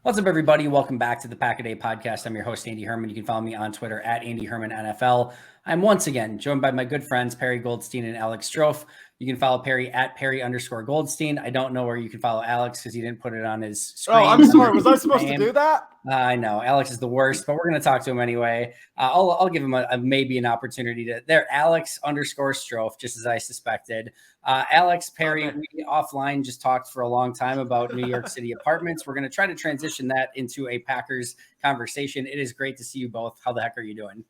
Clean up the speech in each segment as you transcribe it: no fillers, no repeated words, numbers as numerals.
What's up, everybody? Welcome back to the Pack a Day podcast. I'm your host, Andy Herman. You can follow me on Twitter at Andy Herman NFL. I'm once again joined by my good friends, Perri Goldstein and Alex Strofe. You can follow Perri at Perri_Goldstein. I don't know where you can follow Alex because he didn't put it on his screen. Oh, I'm sorry. Was I supposed to do that? I know Alex is the worst, but we're going to talk to him anyway. I'll give him maybe an opportunity to there. Alex_Strofe, just as I suspected. Alex, Perri, we offline just talked for a long time about New York City apartments. We're going to try to transition that into a Packers conversation. It is great to see you both. How the heck are you doing?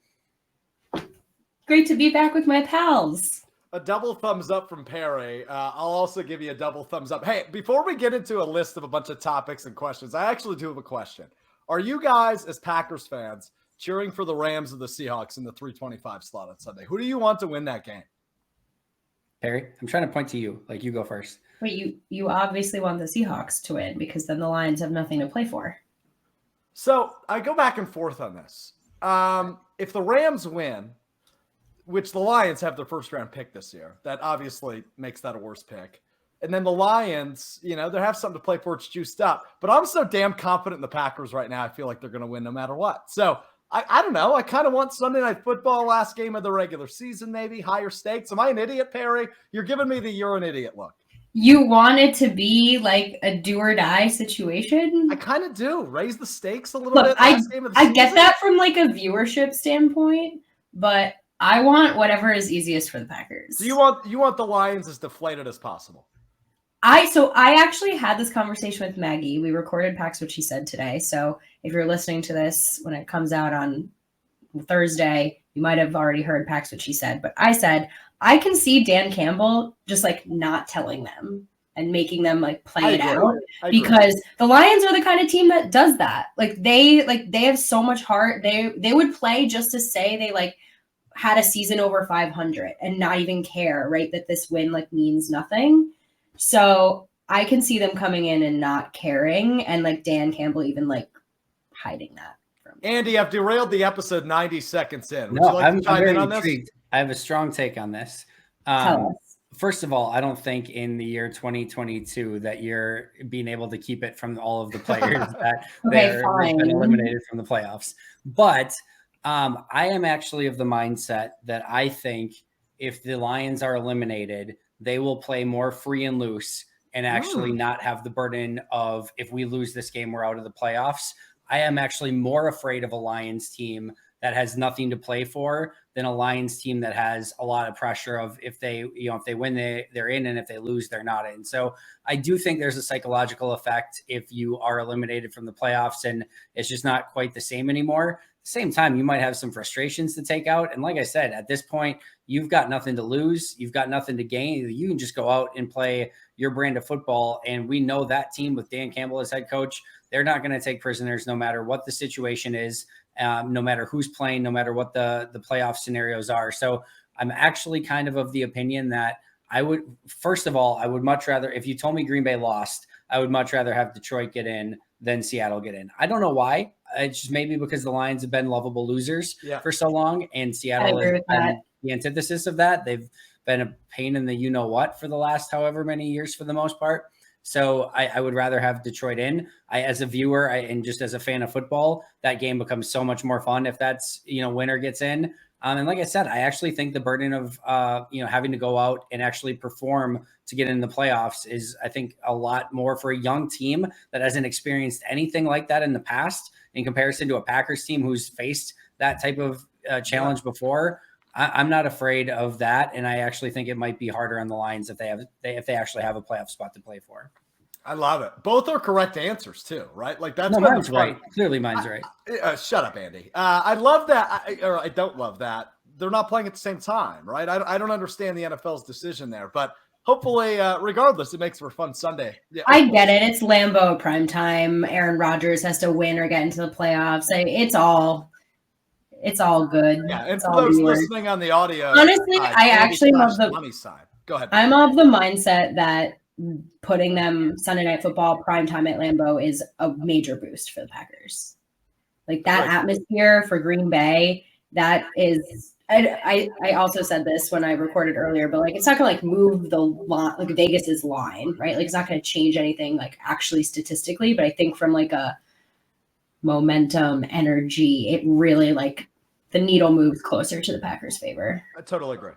Great to be back with my pals. A double thumbs up from Perri. I'll also give you a double thumbs up. Hey, before we get into a list of a bunch of topics and questions, I actually do have a question. Are you guys, as Packers fans, cheering for the Rams or the Seahawks in the 325 slot on Sunday? Who do you want to win that game? Perri, I'm trying to point to you. Like, you go first. Wait, you obviously want the Seahawks to win because then the Lions have nothing to play for. So I go back and forth on this. If the Rams win, which the Lions have their first round pick this year, that obviously makes that a worse pick. And then the Lions, they have something to play for. It's juiced up. But I'm so damn confident in the Packers right now. I feel like they're going to win no matter what. So I don't know. I kind of want Sunday Night Football, last game of the regular season, maybe higher stakes. Am I an idiot, Perri? You're giving me the you're an idiot look. You want it to be like a do or die situation? I kind of do. Raise the stakes a little bit. I get that from like a viewership standpoint, but I want whatever is easiest for the Packers. So you want the Lions as deflated as possible. I actually had this conversation with Maggie. We recorded Packs What She Said today. So if you're listening to this when it comes out on Thursday, you might have already heard Packs What She Said. But I said, I can see Dan Campbell just like not telling them and making them like play it out because the Lions are the kind of team that does that. They have so much heart. They would play just to say they like had a season over 500 and not even care, right? That this win like means nothing. So I can see them coming in and not caring, and like Dan Campbell even like hiding that from me. Andy, I've derailed the episode 90 seconds in. Would you like to chime in on intrigued. This? I have a strong take on this. Tell us. First of all, I don't think in the year 2022 that you're being able to keep it from all of the players that they're been eliminated from the playoffs. But I am actually of the mindset that I think if the Lions are eliminated, they will play more free and loose and actually not have the burden of, if we lose this game, we're out of the playoffs. I am actually more afraid of a Lions team that has nothing to play for than a Lions team that has a lot of pressure of if they win, they're in, and if they lose, they're not in. So I do think there's a psychological effect if you are eliminated from the playoffs and it's just not quite the same anymore. At the same time, you might have some frustrations to take out. And like I said, at this point, you've got nothing to lose. You've got nothing to gain. You can just go out and play your brand of football. And we know that team with Dan Campbell as head coach, they're not going to take prisoners no matter what the situation is. No matter who's playing, no matter what the playoff scenarios are. So I'm actually kind of the opinion that I would much rather, if you told me Green Bay lost, I would much rather have Detroit get in than Seattle get in. I don't know why. It's just maybe because the Lions have been lovable losers for so long, and Seattle has been the antithesis of that. They've been a pain in the you-know-what for the last however many years for the most part. So I would rather have Detroit in. As a viewer and just as a fan of football, that game becomes so much more fun if that's, winner gets in. And like I said, I actually think the burden of, having to go out and actually perform to get in the playoffs is, I think, a lot more for a young team that hasn't experienced anything like that in the past in comparison to a Packers team who's faced that type of challenge before. I'm not afraid of that, and I actually think it might be harder on the Lions if they actually have a playoff spot to play for. I love it. Both are correct answers too, right? Like that's mine's right. Clearly, mine's right. Shut up, Andy. I love that. I don't love that. They're not playing at the same time, right? I don't understand the NFL's decision there, but hopefully, regardless, it makes for a fun Sunday. Yeah, I get it. It's Lambeau prime time. Aaron Rodgers has to win or get into the playoffs. It's all good. Yeah, and for those listening on the audio, honestly, I actually love the money side. Go ahead. I'm of the mindset that putting them Sunday Night Football primetime at Lambeau is a major boost for the Packers. Like that atmosphere for Green Bay, that is. I also said this when I recorded earlier, but like it's not gonna like move the line, like Vegas's line, right? Like it's not gonna change anything like actually statistically, but I think from like a momentum, energy, it really like the needle moves closer to the Packers' favor. I totally agree.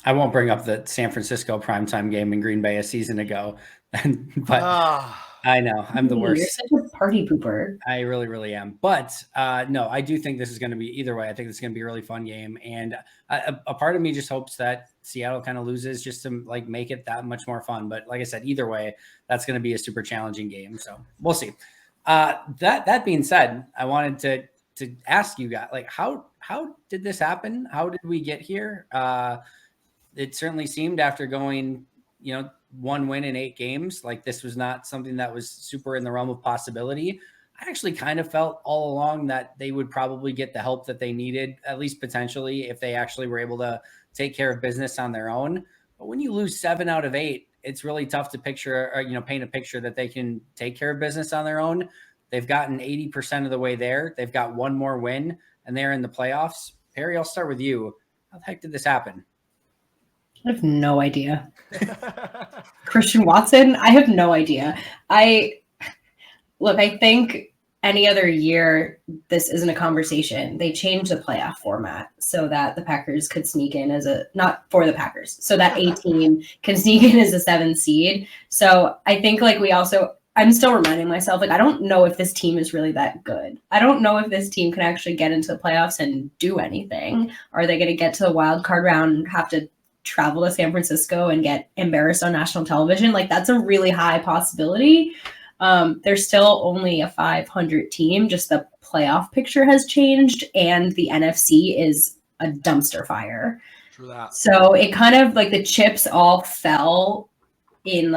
I won't bring up the San Francisco primetime game in Green Bay a season ago, but I know I'm the worst. You're such a party pooper. I really, really am. But no, I do think this is going to be either way. I think it's going to be a really fun game. And a part of me just hopes that Seattle kind of loses just to like make it that much more fun. But like I said, either way, that's going to be a super challenging game. So we'll see. That being said, I wanted to ask you guys, like, how did this happen? How did we get here? It certainly seemed after going, one win in 8 games, like this was not something that was super in the realm of possibility. I actually kind of felt all along that they would probably get the help that they needed, at least potentially, if they actually were able to take care of business on their own. But when you lose 7 out of 8, it's really tough to picture or, paint a picture that they can take care of business on their own. They've gotten 80% of the way there. They've got one more win and they're in the playoffs. Perri, I'll start with you. How the heck did this happen? I have no idea. Christian Watson, I have no idea. I think any other year, this isn't a conversation. They changed the playoff format so that the Packers could sneak in not for the Packers, so that a team can sneak in as a 7 seed. So I think I'm still reminding myself, I don't know if this team is really that good. I don't know if this team can actually get into the playoffs and do anything. Are they going to get to the wild card round and have to travel to San Francisco and get embarrassed on national television? That's a really high possibility. They're still only a 500 team. Just the playoff picture has changed and the NFC is a dumpster fire. True that. So it kind of the chips all fell in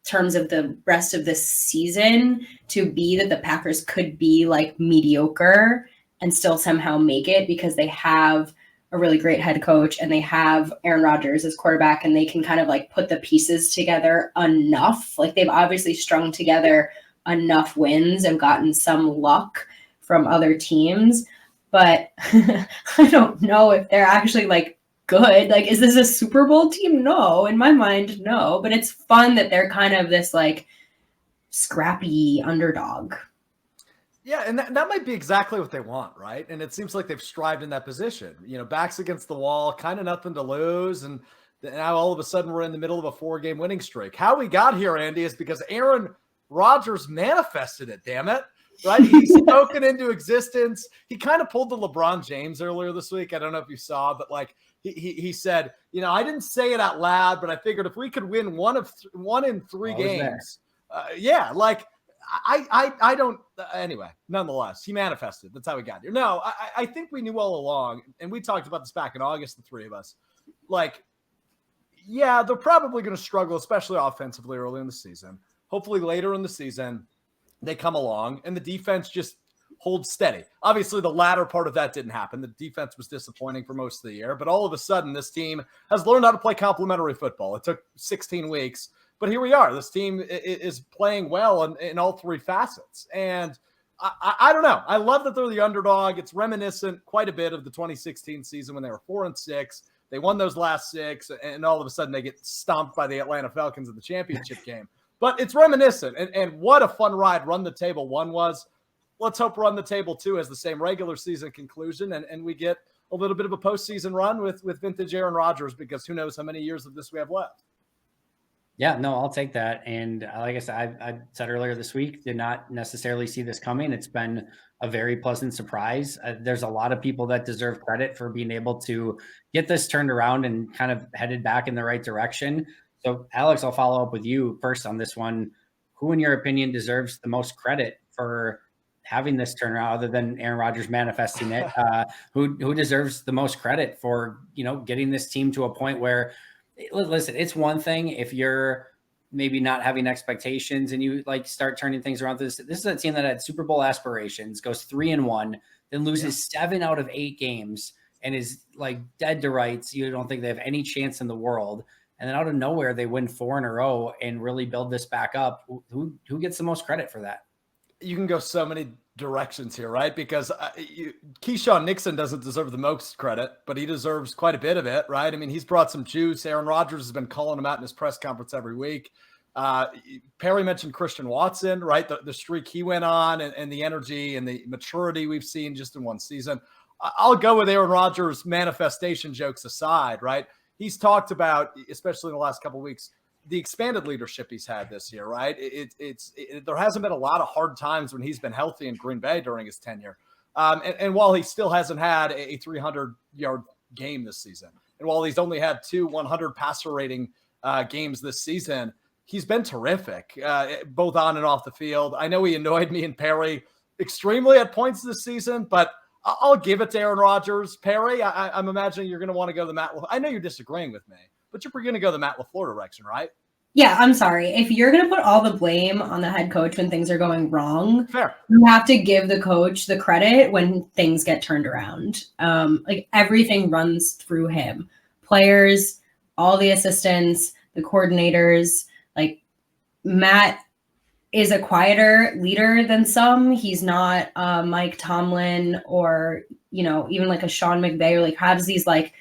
terms of the rest of the season to be that the Packers could be mediocre and still somehow make it because they have a really great head coach and they have Aaron Rodgers as quarterback and they can kind of put the pieces together enough. They've obviously strung together enough wins and gotten some luck from other teams, but I don't know if they're actually good. Is this a Super Bowl team? No, in my mind, no, but it's fun that they're kind of this scrappy underdog. Yeah, and that might be exactly what they want, right? And it seems like they've strived in that position. Backs against the wall, kind of nothing to lose, and now all of a sudden we're in the middle of a 4-game winning streak. How we got here, Andy, is because Aaron Rodgers manifested it, damn it, right? He's spoken into existence. He kind of pulled the LeBron James earlier this week. I don't know if you saw, but he said, I didn't say it out loud, but I figured if we could win one in 3 games, I don't, anyway, nonetheless, he manifested. That's how we got here. No, I think we knew all along, and we talked about this back in August, the 3 of us, they're probably going to struggle, especially offensively early in the season. Hopefully later in the season, they come along and the defense just holds steady. Obviously, the latter part of that didn't happen. The defense was disappointing for most of the year, but all of a sudden, this team has learned how to play complementary football. It took 16 weeks. But here we are. This team is playing well in all 3 facets. And I don't know. I love that they're the underdog. It's reminiscent quite a bit of the 2016 season when they were 4-6. They won those last 6, and all of a sudden they get stomped by the Atlanta Falcons in the championship game. But it's reminiscent. And what a fun ride Run the Table 1 was. Let's hope Run the Table 2 has the same regular season conclusion, and we get a little bit of a postseason run with vintage Aaron Rodgers, because who knows how many years of this we have left. Yeah, no, I'll take that. And like I said, I said earlier this week, did not necessarily see this coming. It's been a very pleasant surprise. There's a lot of people that deserve credit for being able to get this turned around and kind of headed back in the right direction. So, Alex, I'll follow up with you first on this one. Who, in your opinion, deserves the most credit for having this turnaround, other than Aaron Rodgers manifesting it? Who deserves the most credit for, getting this team to a point where, listen, it's one thing if you're maybe not having expectations and you start turning things around. This is a team that had Super Bowl aspirations, goes 3-1, then loses 7 out of 8 games and is dead to rights. You don't think they have any chance in the world. And then out of nowhere, they win 4 in a row and really build this back up. Who gets the most credit for that? You can go so many directions here, right? Because Keyshawn Nixon doesn't deserve the most credit, but he deserves quite a bit of it, right? I mean, he's brought some juice. Aaron Rodgers has been calling him out in his press conference every week. Perri mentioned Christian Watson, right? The streak he went on and the energy and the maturity we've seen just in one season. I'll go with Aaron Rodgers' manifestation jokes aside, right? He's talked about, especially in the last couple of weeks, the expanded leadership he's had this year, right? There hasn't been a lot of hard times when he's been healthy in Green Bay during his tenure. And while he still hasn't had a 300-yard game this season, and while he's only had 2 100 passer rating games this season, he's been terrific, both on and off the field. I know he annoyed me and Perri extremely at points this season, but I'll give it to Aaron Rodgers. Perri, I'm imagining you're going to want to go the Matt. I know you're disagreeing with me, but you're going to go the Matt LaFleur direction, right? Yeah, I'm sorry. If you're going to put all the blame on the head coach when things are going wrong, fair. You have to give the coach the credit when things get turned around. Like everything runs through him. Players, all the assistants, the coordinators. Like Matt is a quieter leader than some. He's not Mike Tomlin or, even like a Sean McVay, or like has these like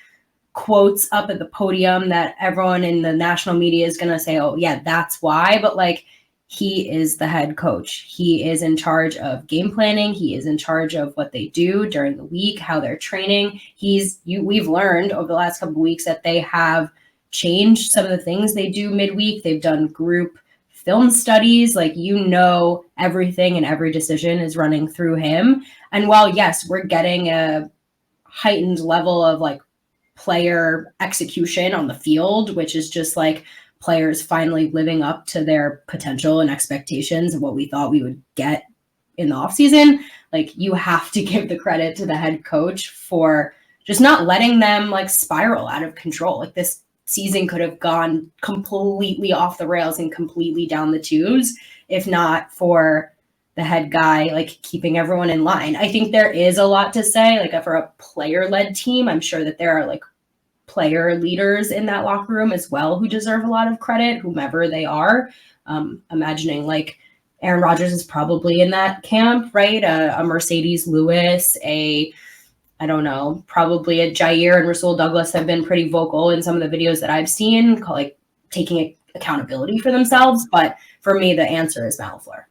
quotes up at the podium that everyone in the national media is going to say, oh yeah, that's why. But like, he is the head coach. He is in charge of game planning. He is in charge of what they do during the week, how they're training. We've learned over the last couple of weeks that they have changed some of the things they do midweek. They've done group film studies. Like, everything and every decision is running through him. And while, yes, we're getting a heightened level of like player execution on the field, which is just like players finally living up to their potential and expectations of what we thought we would get in the offseason. Like, you have to give the credit to the head coach for just not letting them like spiral out of control. Like, this season could have gone completely off the rails and completely down the tubes if not for the head guy like keeping everyone in line. I think there is a lot to say, like, for a player-led team. I'm sure that there are like player leaders in that locker room as well who deserve a lot of credit, whomever they are. Imagining like Aaron Rodgers is probably in that camp, right? A Mercedes Lewis, probably a Jair and Rasul Douglas have been pretty vocal in some of the videos that I've seen, like taking accountability for themselves. But for me, the answer is Matt LaFleur.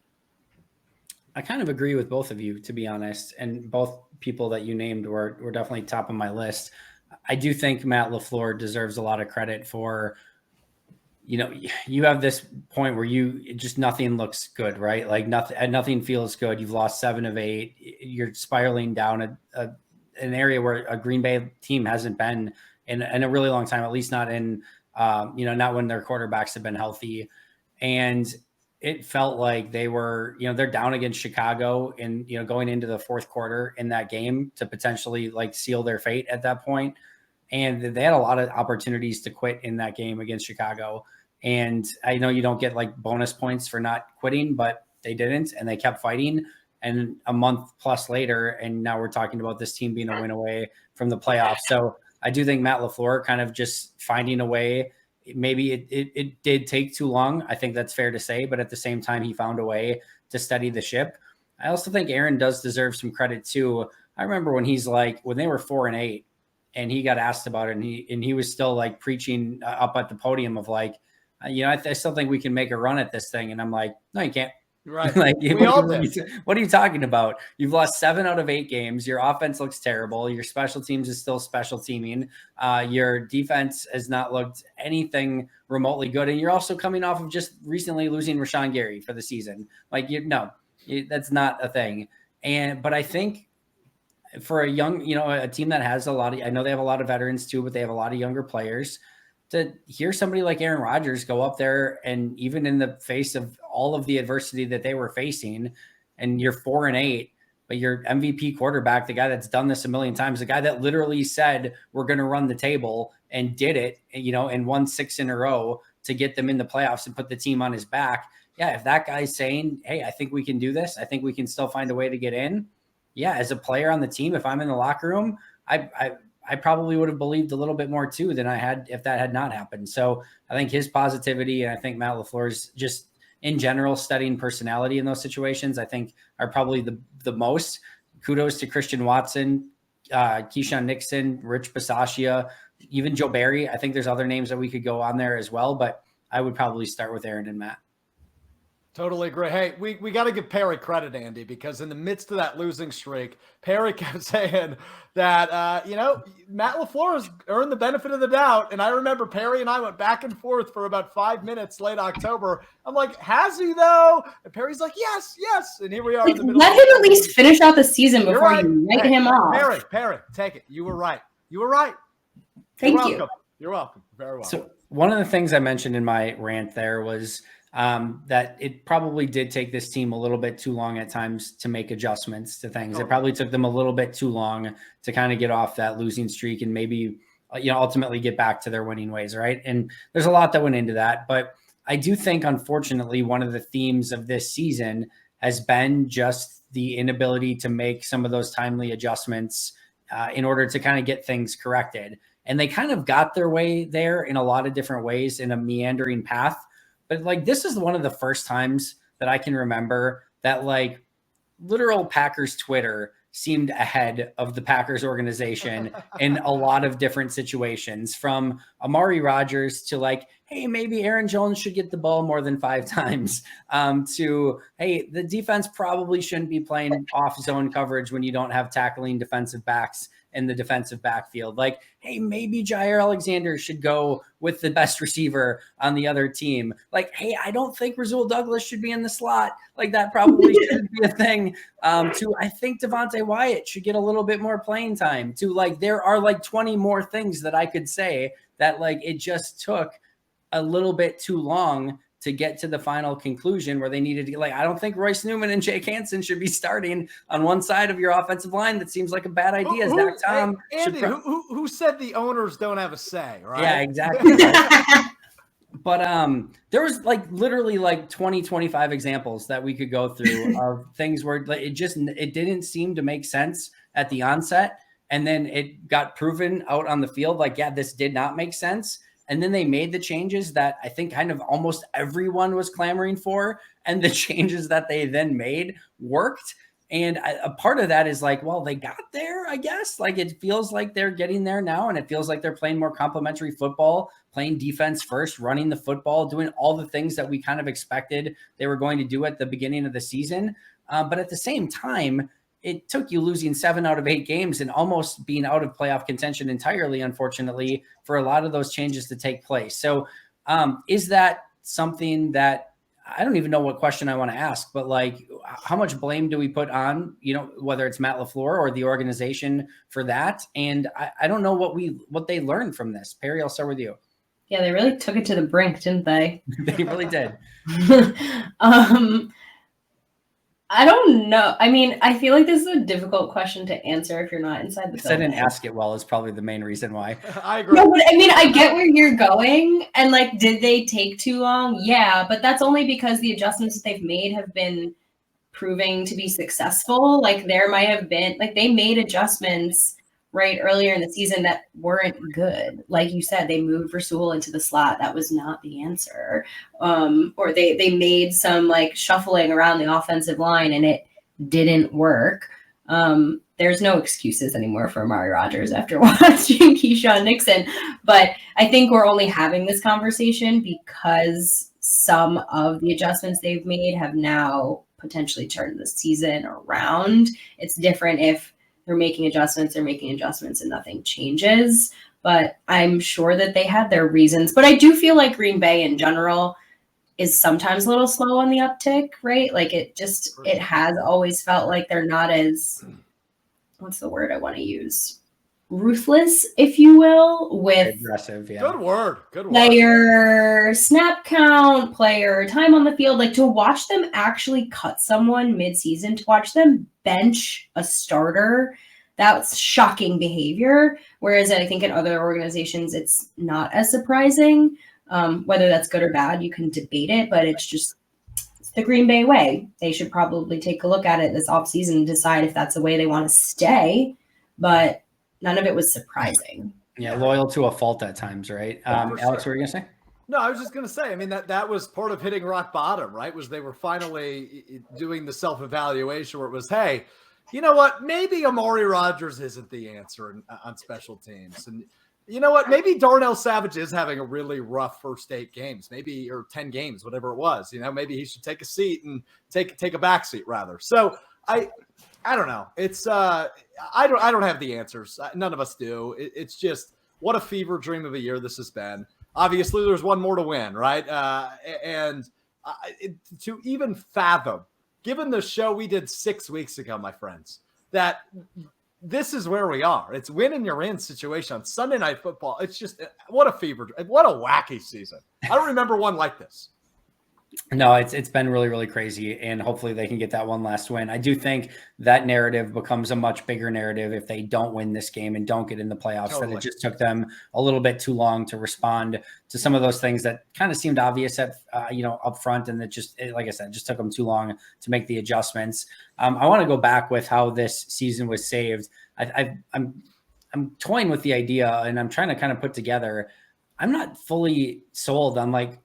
I kind of agree with both of you, to be honest. And both people that you named were definitely top of my list. I do think Matt LaFleur deserves a lot of credit for, you have this point where nothing looks good, right? Like nothing feels good. You've lost 7 of 8. You're spiraling down an area where a Green Bay team hasn't been in a really long time, at least not in, not when their quarterbacks have been healthy. And it felt like they were, they're down against Chicago and, going into the fourth quarter in that game to potentially like seal their fate at that point. And they had a lot of opportunities to quit in that game against Chicago. And I know you don't get like bonus points for not quitting, but they didn't, and they kept fighting. And a month plus later, and now we're talking about this team being a win away from the playoffs. So I do think Matt LaFleur kind of just finding a way. Maybe it did take too long. I think that's fair to say, but at the same time, he found a way to steady the ship. I also think Aaron does deserve some credit too. I remember when they were 4-8 and he got asked about it, and he was still like preaching up at the podium of like, I still think we can make a run at this thing. And I'm like, no, you can't. Right. Like, we all did. What are you talking about? You've lost 7 out of 8 games. Your offense looks terrible. Your special teams is still special teaming. Your defense has not looked anything remotely good. And you're also coming off of just recently losing Rashawn Gary for the season. Like, that's not a thing. But I think for a young, a team that has I know they have a lot of veterans too, but they have a lot of younger players. To hear somebody like Aaron Rodgers go up there, and even in the face of all of the adversity that they were facing, and you're 4-8, but your MVP quarterback, the guy that's done this a million times, the guy that literally said, we're going to run the table, and did it, and won 6 in a row to get them in the playoffs and put the team on his back. Yeah. If that guy's saying, hey, I think we can do this, I think we can still find a way to get in. Yeah. As a player on the team, if I'm in the locker room, I probably would have believed a little bit more too than I had if that had not happened. So I think his positivity, and I think Matt LaFleur's just in general studying personality in those situations, I think are probably the most. Kudos to Christian Watson, Keyshawn Nixon, Rich Bisaccia, even Joe Barry. I think there's other names that we could go on there as well, but I would probably start with Aaron and Matt. Totally agree. Hey, we got to give Perri credit, Andy, because in the midst of that losing streak, Perri kept saying that, Matt LaFleur has earned the benefit of the doubt. And I remember Perri and I went back and forth for about 5 minutes late October. I'm like, has he though? And Perri's like, yes. And here we are in the middle. Let him at least finish out the season before you write him off. Perri, take it. You were right. Thank you. You're welcome. Very well. So one of the things I mentioned in my rant there was that it probably did take this team a little bit too long at times to make adjustments to things. It probably took them a little bit too long to kind of get off that losing streak and maybe, ultimately get back to their winning ways. Right. And there's a lot that went into that, but I do think, unfortunately, one of the themes of this season has been just the inability to make some of those timely adjustments in order to kind of get things corrected. And they kind of got their way there in a lot of different ways in a meandering path. But this is one of the first times that I can remember that literal Packers Twitter seemed ahead of the Packers organization in a lot of different situations, from Amari Rodgers to hey, maybe Aaron Jones should get the ball more than 5 times, to, hey, the defense probably shouldn't be playing off zone coverage when you don't have tackling defensive backs in the defensive backfield. Hey, maybe Jair Alexander should go with the best receiver on the other team. Hey, I don't think Rasul Douglas should be in the slot. That probably shouldn't be a thing. To, I think Devontae Wyatt should get a little bit more playing time. To there are 20 more things that I could say that it just took a little bit too long to get to the final conclusion where they needed to I don't think Royce Newman and Jake Hansen should be starting on one side of your offensive line. That seems like a bad idea. Zach Tom. Andy, who said the owners don't have a say, right? Yeah, exactly. But there was literally 20, 25 examples that we could go through of things where it didn't seem to make sense at the onset. And then it got proven out on the field. This did not make sense. And then they made the changes that I think kind of almost everyone was clamoring for. And the changes that they then made worked. And a part of that is well, they got there, I guess. It feels like they're getting there now. And it feels like they're playing more complementary football, playing defense first, running the football, doing all the things that we kind of expected they were going to do at the beginning of the season. But at the same time, it took you losing 7 out of 8 games and almost being out of playoff contention entirely, unfortunately, for a lot of those changes to take place. So is that something that I don't even know what question I want to ask, but how much blame do we put on, whether it's Matt LaFleur or the organization for that? And I don't know what they learned from this. Perri, I'll start with you. Yeah, they really took it to the brink, didn't they? They really did. I don't know. I mean, I feel like this is a difficult question to answer if you're not inside the building. I didn't ask it well is probably the main reason why. I agree. No, but I mean, I get where you're going. And did they take too long? Yeah, but that's only because the adjustments that they've made have been proving to be successful. There might have been, they made adjustments right earlier in the season that weren't good. Like you said, they moved Rasul into the slot. That was not the answer. Or they made some shuffling around the offensive line and it didn't work. There's no excuses anymore for Amari Rodgers after watching Keyshawn Nixon. But I think we're only having this conversation because some of the adjustments they've made have now potentially turned the season around. It's different if they're making adjustments and nothing changes. But I'm sure that they had their reasons. But I do feel like Green Bay in general is sometimes a little slow on the uptick, right? It has always felt like they're not as, what's the word I want to use? Ruthless, if you will, with aggressive. Yeah. Good word. Player snap count, player time on the field. To watch them actually cut someone mid-season, to watch them bench a starter, that's shocking behavior. Whereas I think in other organizations, it's not as surprising. Whether that's good or bad, you can debate it, but it's the Green Bay way. They should probably take a look at it this offseason and decide if that's the way they want to stay. But none of it was surprising. Yeah, loyal to a fault at times, right? Alex, what were you going to say? No, I was just going to say, I mean, that was part of hitting rock bottom, right? Was they were finally doing the self-evaluation where it was, hey, you know what? Maybe Amari Rodgers isn't the answer on special teams. And You know what? Maybe Darnell Savage is having a really rough first 8 games, maybe, or 10 games, whatever it was. Maybe he should take a seat and take a back seat rather. So I don't know. It's I don't have the answers. None of us do. It's just what a fever dream of a year this has been. Obviously, there's one more to win, right? To even fathom, given the show we did 6 weeks ago, my friends, that this is where we are. It's win and you're in situation on Sunday Night Football. It's just what a fever, what a wacky season. I don't remember one like this. No, it's been really, really crazy, and hopefully they can get that one last win. I do think that narrative becomes a much bigger narrative if they don't win this game and don't get in the playoffs. Totally. That it just took them a little bit too long to respond to some of those things that kind of seemed obvious at up front, and like I said, just took them too long to make the adjustments. I want to go back with how this season was saved. I'm toying with the idea, and I'm trying to kind of put together. I'm not fully sold on like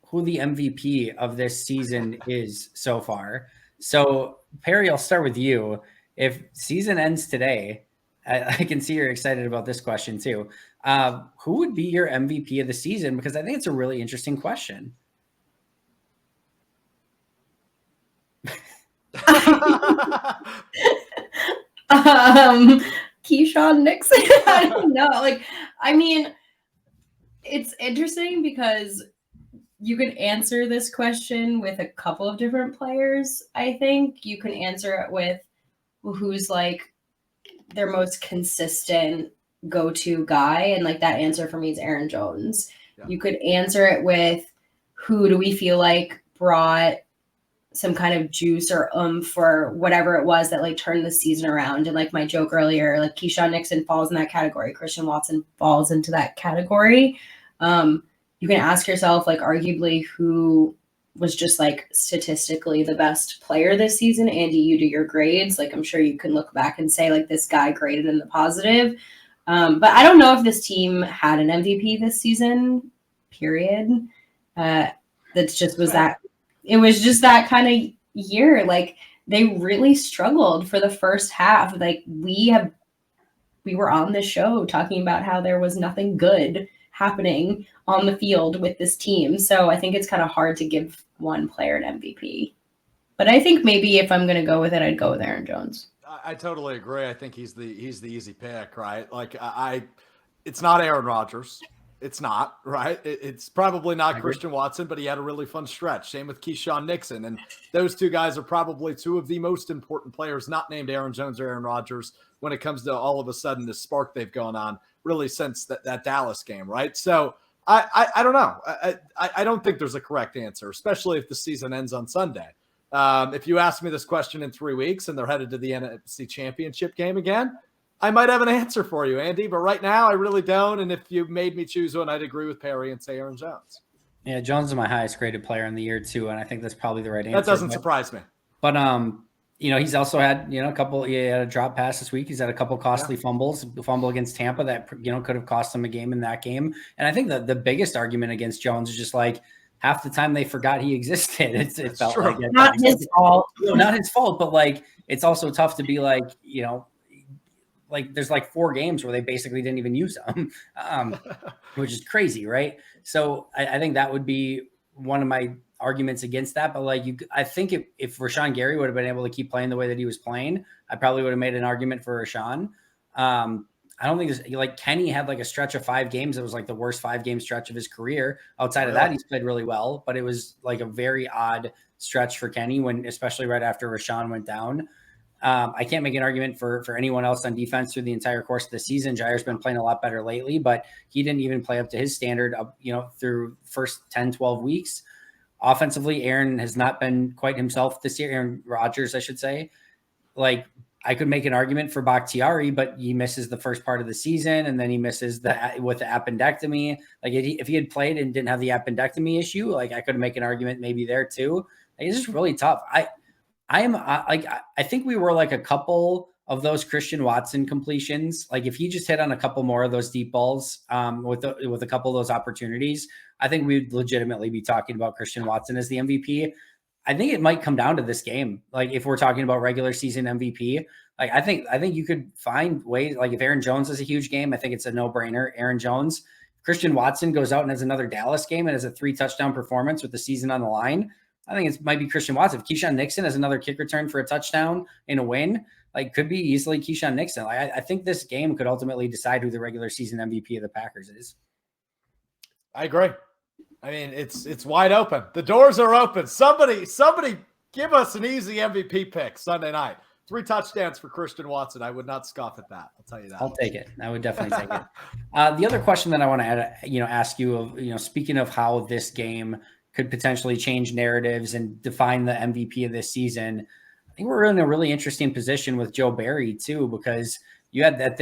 who the MVP of this season is so far. So Perri, I'll start with you. If season ends today, I can see you're excited about this question too. Who would be your MVP of the season? Because I think it's a really interesting question. Keyshawn Nixon. I don't know. It's interesting because you could answer this question with a couple of different players. I think you can answer it with who's like their most consistent go-to guy. And like that answer for me is Aaron Jones. Yeah. You could answer it with who do we feel like brought some kind of juice or for whatever it was that like turned the season around. And like my joke earlier, like Keyshawn Nixon falls in that category. Christian Watson falls into that category. You can ask yourself, like, arguably who was just like statistically the best player this season. Andy, you do your grades. Like, I'm sure you can look back and say like this guy graded in the positive. But I don't know if this team had an MVP this season, period. It was just that kind of year. Like they really struggled for the first half. Like we were on this show talking about how there was nothing good happening on the field with this team. So I think it's kind of hard to give one player an MVP. But I think maybe if I'm going to go with it, I'd go with Aaron Jones. I totally agree. I think he's the easy pick, right? Like it's not Aaron Rodgers. It's not, right? It's probably not Christian Watson, but he had a really fun stretch. Same with Keyshawn Nixon. And those two guys are probably two of the most important players, not named Aaron Jones or Aaron Rodgers, when it comes to all of a sudden the spark they've gone on really since that Dallas game, right? So I don't know. I don't think there's a correct answer, especially if the season ends on Sunday. If you ask me this question in 3 weeks and they're headed to the NFC Championship game again, I might have an answer for you, Andy, but right now I really don't. And if you made me choose one, I'd agree with Perri and say Aaron Jones. Yeah, Jones is my highest graded player in the year too, and I think that's probably the right answer. That doesn't surprise me. But he's also had a couple. He had a drop pass this week. He's had a couple costly fumbles. The fumble against Tampa that could have cost him a game in that game. And I think the biggest argument against Jones is just like half the time they forgot he existed. It felt like it. Not his fault. No, not his fault, but like it's also tough to be like like there's like 4 games where they basically didn't even use them, which is crazy, right? So I think that would be one of my arguments against that. But like I think if Rashawn Gary would have been able to keep playing the way that he was playing, I probably would have made an argument for Rashawn. I don't think like Kenny had like a stretch of 5 games. It was like the worst 5-game stretch of his career. Outside of that, he's played really well, but it was like a very odd stretch for Kenny especially right after Rashawn went down. I can't make an argument for anyone else on defense through the entire course of the season. Jair's been playing a lot better lately, but he didn't even play up to his standard through first 10, 12 weeks. Offensively, Aaron has not been quite himself this year. Aaron Rodgers, I should say. Like I could make an argument for Bakhtiari, but he misses the first part of the season, and then he misses with the appendectomy. Like if he had played and didn't have the appendectomy issue, like I could make an argument maybe there too. Like, it's just really tough. I think we were like a couple of those Christian Watson completions. Like if he just hit on a couple more of those deep balls with a couple of those opportunities, I think we'd legitimately be talking about Christian Watson as the MVP. I think it might come down to this game. Like if we're talking about regular season MVP, Like, I think you could find ways, like if Aaron Jones has a huge game, I think it's a no-brainer. Aaron Jones. Christian Watson goes out and has another Dallas game and has a 3-touchdown performance with the season on the line. I think it might be Christian Watson. If Keyshawn Nixon has another kick return for a touchdown in a win, like could be easily Keyshawn Nixon. Like, I think this game could ultimately decide who the regular season MVP of the Packers is. I agree. I mean, it's wide open. The doors are open. Somebody give us an easy MVP pick Sunday night. 3 touchdowns for Christian Watson. I would not scoff at that. I'll tell you that. I'll take it. I would definitely take it. The other question that I want to ask you of, speaking of how this game could potentially change narratives and define the MVP of this season, I think we're in a really interesting position with Joe Barry too, because you had at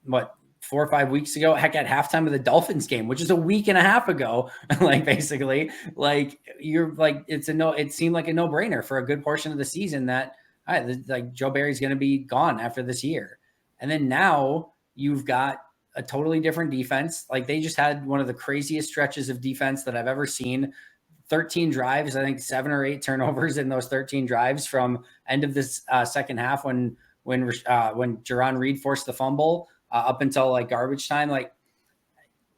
4 or 5 weeks ago, heck, at halftime of the Dolphins game, which is a week and a half ago, like basically, like you're like, it seemed like a no-brainer for a good portion of the season that like Joe Barry's going to be gone after this year. And then now you've got a totally different defense. Like they just had one of the craziest stretches of defense that I've ever seen. 13 drives, I think 7 or 8 turnovers in those 13 drives from end of this second half when Jaron Reed forced the fumble up until like garbage time. Like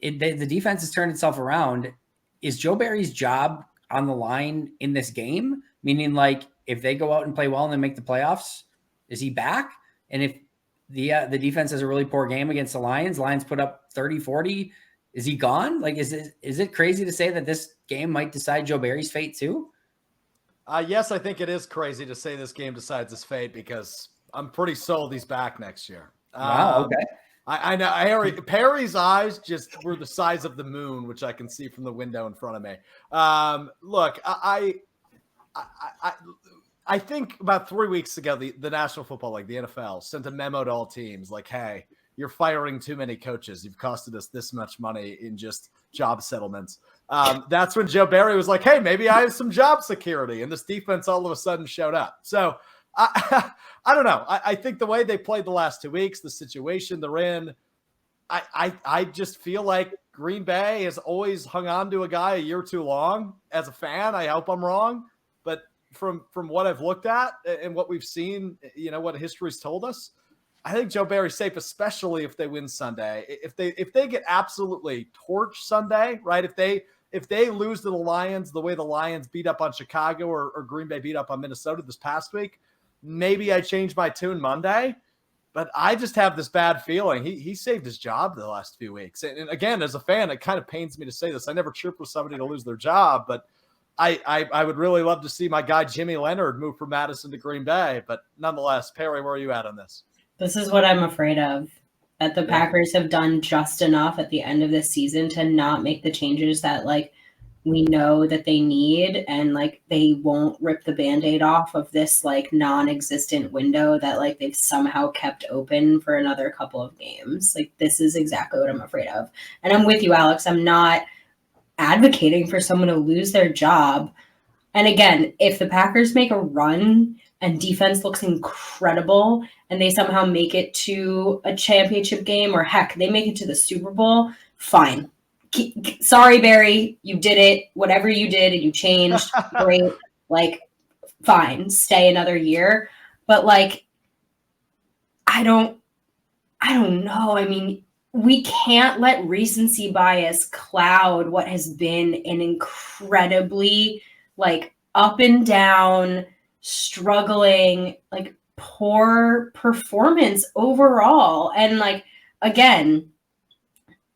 the defense has turned itself around. Is Joe Barry's job on the line in this game? Meaning like if they go out and play well and then make the playoffs, is he back? And if the defense has a really poor game against the Lions put up 30, 40, is he gone? Like, is it crazy to say that this game might decide Joe Barry's fate too? Yes, I think it is crazy to say this game decides his fate because I'm pretty sold he's back next year. Wow, okay. I know Perry's eyes just were the size of the moon, which I can see from the window in front of me. Look, I think about 3 weeks ago, the National Football League, the NFL, sent a memo to all teams like, hey, you're firing too many coaches. You've costed us this much money in just job settlements. That's when Joe Barry was like, hey, maybe I have some job security. And this defense all of a sudden showed up. So I don't know. I think the way they played the last 2 weeks, the situation they're in, I just feel like Green Bay has always hung on to a guy a year too long. As a fan, I hope I'm wrong. But from what I've looked at and what we've seen, what history's told us, I think Joe Barry's safe, especially if they win Sunday. If they get absolutely torched Sunday, right? If they lose to the Lions the way the Lions beat up on Chicago or Green Bay beat up on Minnesota this past week, maybe I change my tune Monday. But I just have this bad feeling he saved his job the last few weeks. And again, as a fan, it kind of pains me to say this. I never cheer for somebody to lose their job, but I would really love to see my guy Jimmy Leonard move from Madison to Green Bay. But nonetheless, Perry, where are you at on this? This is what I'm afraid of, that the Packers have done just enough at the end of this season to not make the changes that like we know that they need, and like they won't rip the Band-Aid off of this like non-existent window that like they've somehow kept open for another couple of games. Like this is exactly what I'm afraid of. And I'm with you, Alex. I'm not advocating for someone to lose their job. And again, if the Packers make a run and defense looks incredible and they somehow make it to a championship game, or heck, they make it to the Super Bowl, fine. Sorry, Barry, you did it. Whatever you did and you changed, great. Like, fine, stay another year. But like, I don't know. I mean, we can't let recency bias cloud what has been an incredibly like up and down, struggling, like poor performance overall. And like, again,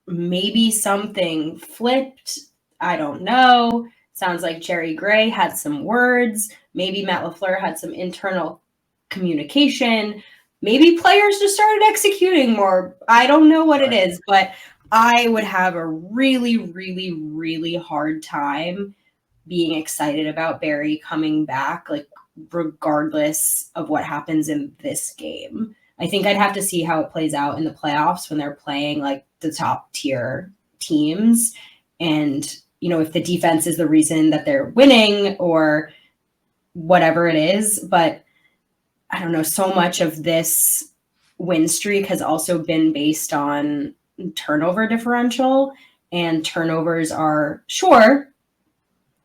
maybe something flipped. I don't know. Sounds like Jerry Gray had some words. Maybe Matt LaFleur had some internal communication. Maybe players just started executing more. I don't know what it is, but I would have a really, really, really hard time being excited about Barry coming back, like regardless of what happens in this game. I think I'd have to see how it plays out in the playoffs when they're playing like the top tier teams. And, if the defense is the reason that they're winning or whatever it is. But I don't know, so much of this win streak has also been based on turnover differential, and turnovers are, sure,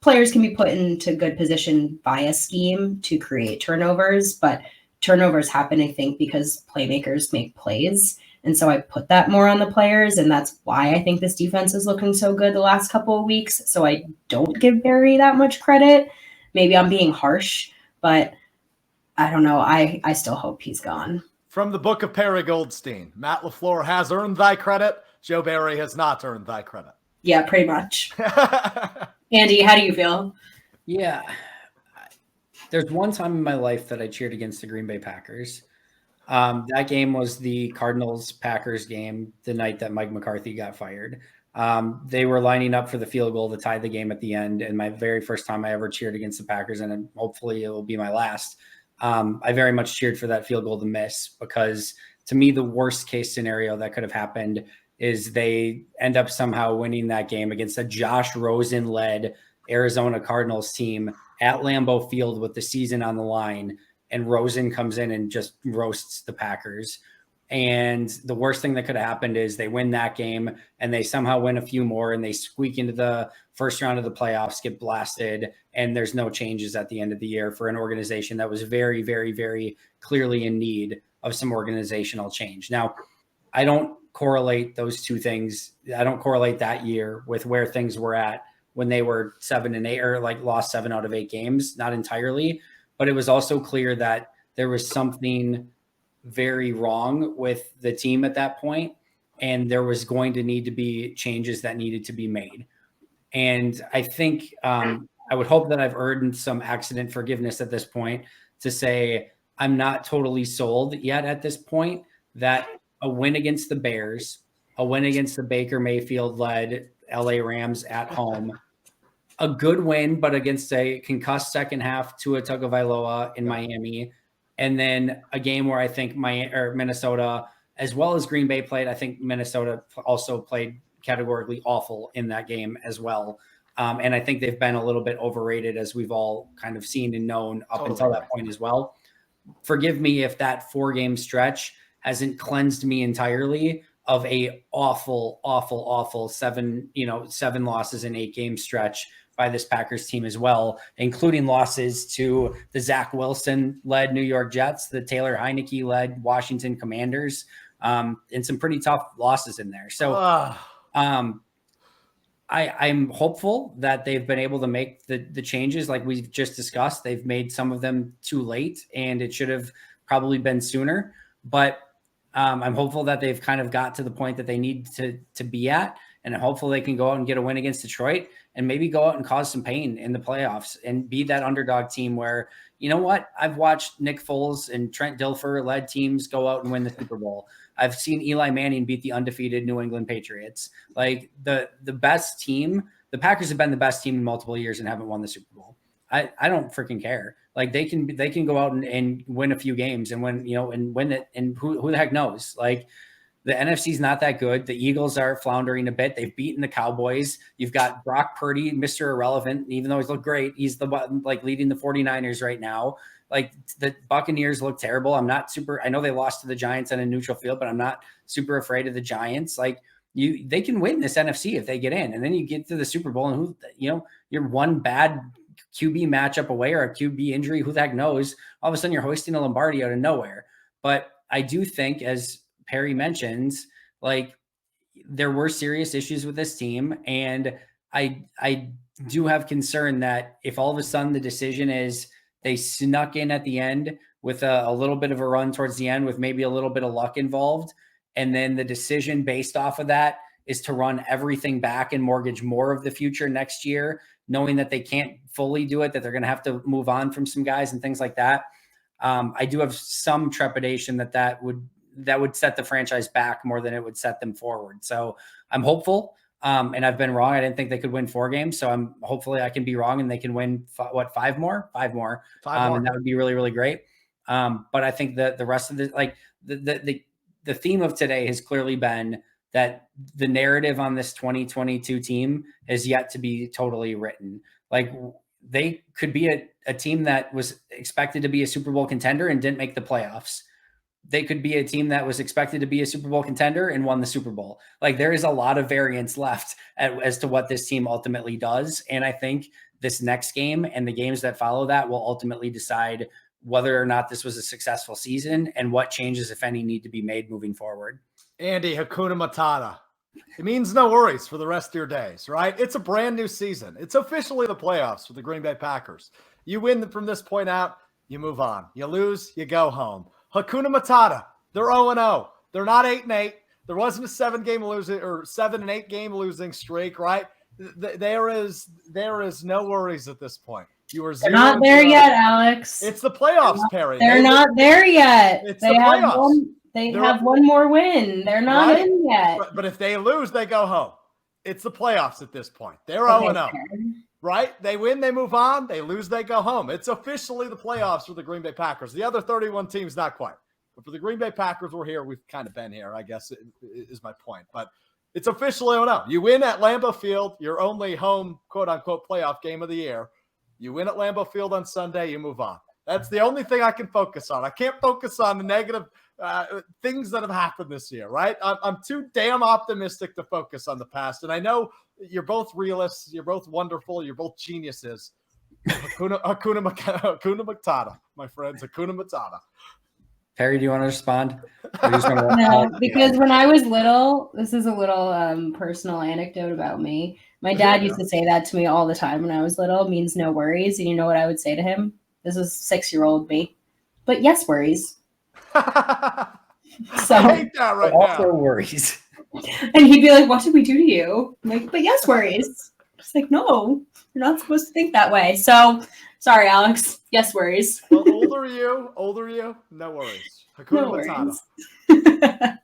players can be put into good position by a scheme to create turnovers, but turnovers happen, I think, because playmakers make plays. And so I put that more on the players. And that's why I think this defense is looking so good the last couple of weeks. So I don't give Perri that much credit. Maybe I'm being harsh, but I don't know. I still hope he's gone. From the book of Perri Goldstein, Matt LaFleur has earned thy credit. Joe Barry has not earned thy credit. Yeah, pretty much. Andy, how do you feel? Yeah. There's one time in my life that I cheered against the Green Bay Packers. That game was the Cardinals-Packers game, the night that Mike McCarthy got fired. They were lining up for the field goal to tie the game at the end, and my very first time I ever cheered against the Packers, and hopefully it will be my last. I very much cheered for that field goal to miss, because to me, the worst case scenario that could have happened is they end up somehow winning that game against a Josh Rosen-led Arizona Cardinals team at Lambeau Field with the season on the line, and Rosen comes in and just roasts the Packers. And the worst thing that could have happened is they win that game and they somehow win a few more and they squeak into the first round of the playoffs, get blasted, and there's no changes at the end of the year for an organization that was very, very, very clearly in need of some organizational change. Now, I don't correlate those two things. I don't correlate that year with where things were at when they were 7-8 or like lost 7 out of 8 games, not entirely, but it was also clear that there was something very wrong with the team at that point, and there was going to need to be changes that needed to be made. And I think I would hope that I've earned some accident forgiveness at this point to say I'm not totally sold yet at this point that a win against the Bears, a win against the Baker Mayfield-led LA Rams at home, a good win, but against a concussed second half Tua Tagovailoa in Miami, and then a game where I think Minnesota, as well as Green Bay played, I think Minnesota also played categorically awful in that game as well. And I think they've been a little bit overrated, as we've all kind of seen and known up until that point as well. Forgive me if that 4-game stretch hasn't cleansed me entirely of a awful 7 losses in 8-game stretch by this Packers team as well, including losses to the Zach Wilson-led New York Jets, the Taylor Heineke-led Washington Commanders, and some pretty tough losses in there. So I'm hopeful that they've been able to make the changes like we've just discussed. They've made some of them too late, and it should have probably been sooner. But I'm hopeful that they've kind of got to the point that they need to be at, and hopefully they can go out and get a win against Detroit and maybe go out and cause some pain in the playoffs and be that underdog team where, you know what, I've watched Nick Foles and Trent Dilfer-led teams go out and win the Super Bowl. I've seen Eli Manning beat the undefeated New England Patriots. Like the best team, the Packers have been the best team in multiple years and haven't won the Super Bowl. I don't freaking care. Like they can go out and win a few games and win it. And who the heck knows? Like the NFC's not that good. The Eagles are floundering a bit. They've beaten the Cowboys. You've got Brock Purdy, Mr. Irrelevant. Even though he's looked great, he's the like leading the 49ers right now. Like the Buccaneers look terrible. I know they lost to the Giants on a neutral field, but I'm not super afraid of the Giants. Like they can win this NFC if they get in. And then you get to the Super Bowl and you're one bad QB matchup away or a QB injury. Who the heck knows? All of a sudden you're hoisting a Lombardi out of nowhere. But I do think, as Perri mentions, like there were serious issues with this team. And I do have concern that if all of a sudden the decision is they snuck in at the end with a little bit of a run towards the end with maybe a little bit of luck involved, and then the decision based off of that is to run everything back and mortgage more of the future next year, knowing that they can't fully do it, that they're going to have to move on from some guys and things like that. I do have some trepidation that would set the franchise back more than it would set them forward. So I'm hopeful. And I've been wrong. I didn't think they could win 4 games. So hopefully I can be wrong and they can win 5 more. And that would be really, really great. But I think that the rest of the theme of today has clearly been that the narrative on this 2022 team is yet to be totally written. Like they could be a team that was expected to be a Super Bowl contender and didn't make the playoffs. They could be a team that was expected to be a Super Bowl contender and won the Super Bowl. Like there is a lot of variance left as to what this team ultimately does. And I think this next game and the games that follow that will ultimately decide whether or not this was a successful season and what changes, if any, need to be made moving forward. Andy, Hakuna Matata. It means no worries for the rest of your days, right? It's a brand new season. It's officially the playoffs for the Green Bay Packers. You win from this point out, you move on. You lose, you go home. Hakuna Matata. They're 0-0. They're not 8-8. There wasn't a 7-8 game losing streak, right? There is no worries at this point. You are 0-0. They're not there yet, Alex. It's the playoffs, Perri. They're not there yet. It's the playoffs. They have one more win. They're not in yet. But if they lose, they go home. It's the playoffs at this point. They're 0-0. Right? They win, they move on. They lose, they go home. It's officially the playoffs for the Green Bay Packers. The other 31 teams, not quite. But for the Green Bay Packers, we're here. We've kind of been here, I guess, is my point. But it's officially 0-0. You win at Lambeau Field, your only home, quote-unquote, playoff game of the year. You win at Lambeau Field on Sunday, you move on. That's the only thing I can focus on. I can't focus on the negative things that have happened this year, right? I'm too damn optimistic to focus on the past. And I know you're both realists. You're both wonderful. You're both geniuses. Hakuna Matata, my friends. Hakuna Matata. Perri, do you want to respond? No, because when I was little, this is a little personal anecdote about me. My dad used to say that to me all the time when I was little. It means no worries. And you know what I would say to him? This is 6-year-old me. But yes, worries. So I hate that right also now. Worries. And he'd be like, what did we do to you? I'm like, but yes, worries. It's like, no, you're not supposed to think that way. So sorry, Alex. Yes, worries. Well, older you, no worries. Hakuna Matata.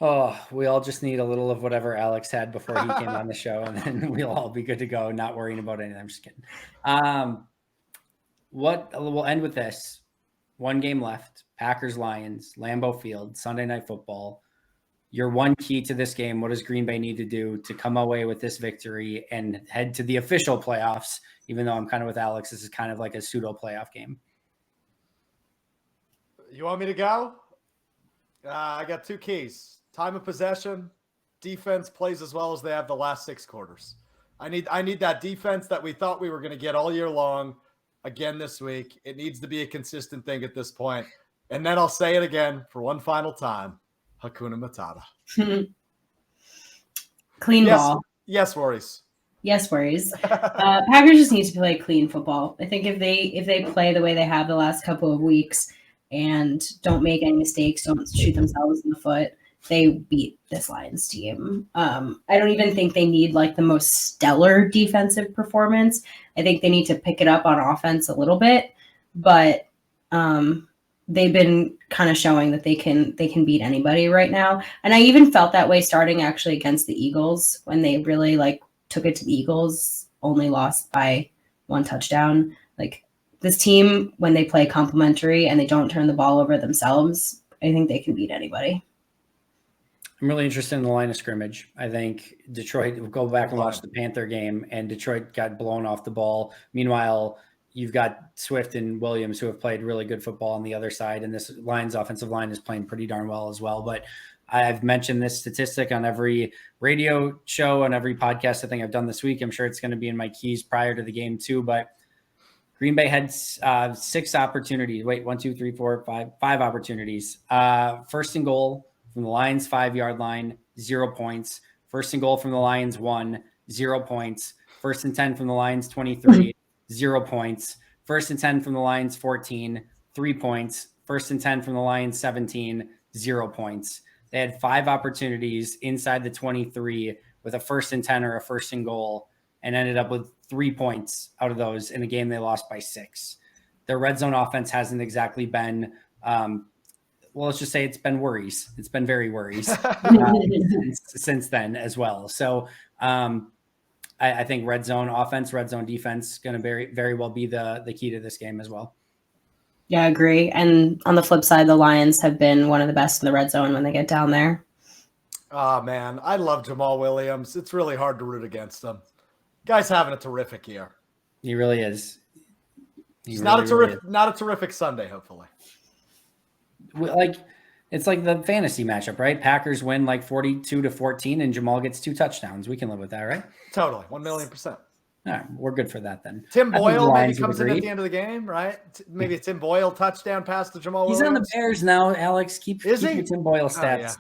Oh, we all just need a little of whatever Alex had before he came on the show, and then we'll all be good to go, not worrying about anything. I'm just kidding. We'll end with this. One game left. Packers, Lions, Lambeau Field, Sunday Night Football. Your one key to this game, what does Green Bay need to do to come away with this victory and head to the official playoffs? Even though I'm kind of with Alex, this is kind of like a pseudo playoff game. You want me to go? I got two keys. Time of possession. Defense plays as well as they have the last 6 quarters. I need that defense that we thought we were going to get all year long again this week. It needs to be a consistent thing at this point. And then I'll say it again for one final time. Hakuna Matata. Clean ball. Yes, worries. Yes, worries. Packers just need to play clean football. I think if they play the way they have the last couple of weeks and don't make any mistakes, don't shoot themselves in the foot, they beat this Lions team. I don't even think they need like the most stellar defensive performance. I think they need to pick it up on offense a little bit, but they've been kind of showing that they can beat anybody right now. And I even felt that way starting actually against the Eagles when they really like took it to the Eagles, only lost by 1 touchdown. Like this team, when they play complementary and they don't turn the ball over themselves, I think they can beat anybody. I'm really interested in the line of scrimmage. I think Detroit will go back and watch the Panther game, and Detroit got blown off the ball. Meanwhile, you've got Swift and Williams who have played really good football on the other side, and this Lions offensive line is playing pretty darn well as well. But I've mentioned this statistic on every radio show and every podcast I think I've done this week. I'm sure it's going to be in my keys prior to the game too, but Green Bay had 6 opportunities. Wait, 1, 2, 3, 4, 5 opportunities. First and goal from the Lions 5-yard line, 0 points. First and goal from the Lions 1, 0 points. First and 10 from the Lions 23, 0 points. First and 10 from the Lions 14, 3 points. First and 10 from the Lions 17, 0 points. They had 5 opportunities inside the 23 with a first and 10 or a first and goal, and ended up with 3 points out of those in a game they lost by 6. Their red zone offense hasn't exactly been, well, let's just say it's been worries. It's been very worries since then as well. So I think red zone offense, red zone defense going to very, very well be the key to this game as well. Yeah, I agree. And on the flip side, the Lions have been one of the best in the red zone when they get down there. Oh, man. I love Jamal Williams. It's really hard to root against him. Guy's having a terrific year. He really is. It's not a terrific Sunday, hopefully. Like it's like the fantasy matchup, right? Packers win like 42-14 and Jamal gets 2 touchdowns. We can live with that, right? Totally. 1,000,000%. All right, we're good for that then. Tim Boyle maybe Lions comes would in at agree. the end of the game, right? Maybe a Tim Boyle touchdown pass to Jamal He's Williams. on the Bears now, Alex. Keep your Tim Boyle stats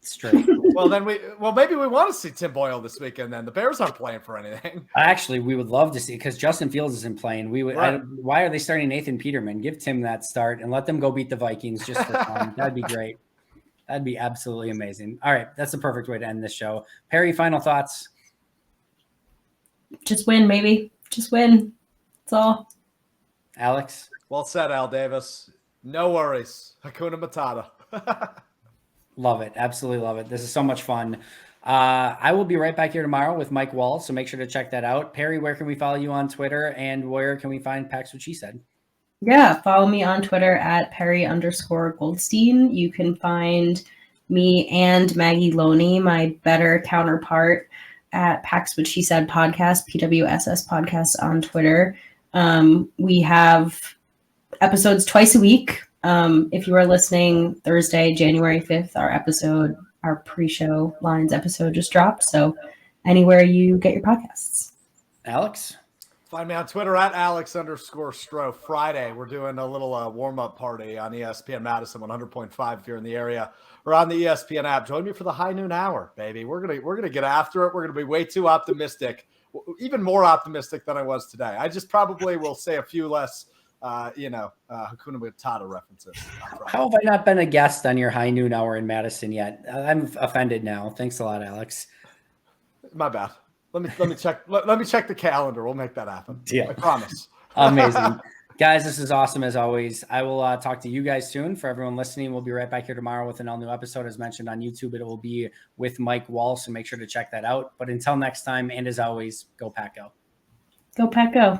straight. Well, maybe we want to see Tim Boyle this weekend. Then the Bears aren't playing for anything. Actually, we would love to see because Justin Fields isn't playing. Why are they starting Nathan Peterman? Give Tim that start and let them go beat the Vikings just for fun. That'd be great. That'd be absolutely amazing. All right, that's the perfect way to end this show. Perri, final thoughts. Just win, maybe. Just win. That's all. Alex? Well said, Al Davis. No worries. Hakuna Matata. Love it. Absolutely love it. This is so much fun. I will be right back here tomorrow with Mike Wall, so make sure to check that out. Perri, where can we follow you on Twitter, and where can we find Pax What She Said? Yeah, follow me on Twitter at Perri_Goldstein. You can find me and Maggie Loney, my better counterpart, at Pax What She Said podcast, PWSS podcast on Twitter. We have episodes twice a week. If you are listening Thursday, January 5th, our pre-show Lions episode just dropped. So anywhere you get your podcasts. Alex? Find me on Twitter at Alex_Stro. Friday, we're doing a little warm-up party on ESPN Madison 100.5 if you're in the area, or on the ESPN app. Join me for the high noon hour, baby. We're gonna get after it. We're gonna be way too optimistic, even more optimistic than I was today. I just probably will say a few less, Hakuna Matata references. How have I not been a guest on your high noon hour in Madison yet? I'm offended now. Thanks a lot, Alex. My bad. Let me check. Let me check the calendar. We'll make that happen. Yeah, I promise. Amazing. Guys, this is awesome as always. I will talk to you guys soon. For everyone listening, we'll be right back here tomorrow with an all-new episode. As mentioned on YouTube, it will be with Mike Wall, so make sure to check that out. But until next time, and as always, go Pack Go. Go Pack Go.